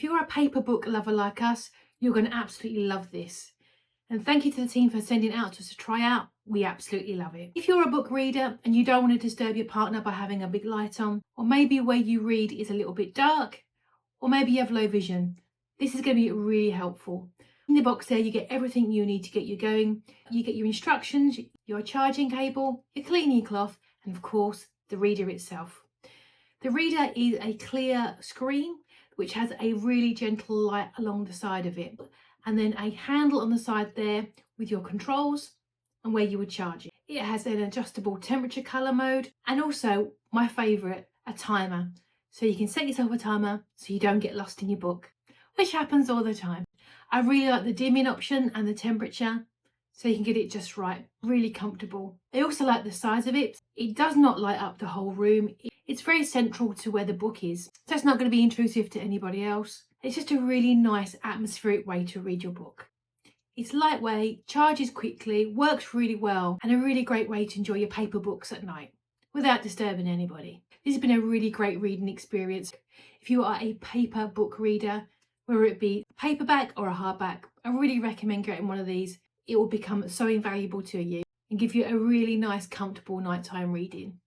If you're a paper book lover like us, you're going to absolutely love this. And thank you to the team for sending it out to us to try out. We absolutely love it. If you're a book reader and you don't want to disturb your partner by having a big light on, or maybe where you read is a little bit dark, or maybe you have low vision, this is going to be really helpful. In the box there, you get everything you need to get you going. You get your instructions, your charging cable, your cleaning cloth, and of course, the reader itself. The reader is a clear screen which has a really gentle light along the side of it, and then a handle on the side there with your controls and where you would charge it. It has an adjustable temperature colour mode, and also, my favourite, a timer. So you can set yourself a timer so you don't get lost in your book, which happens all the time. I really like the dimming option and the temperature, so you can get it just right, really comfortable. I also like the size of it. It does not light up the whole room. It's very central to where the book is, so it's not going to be intrusive to anybody else. It's just a really nice atmospheric way to read your book. It's lightweight, charges quickly, works really well, and a really great way to enjoy your paper books at night without disturbing anybody. This has been a really great reading experience. If you are a paper book reader, whether it be a paperback or a hardback, I really recommend getting one of these. It will become so invaluable to you and give you a really nice, comfortable nighttime reading.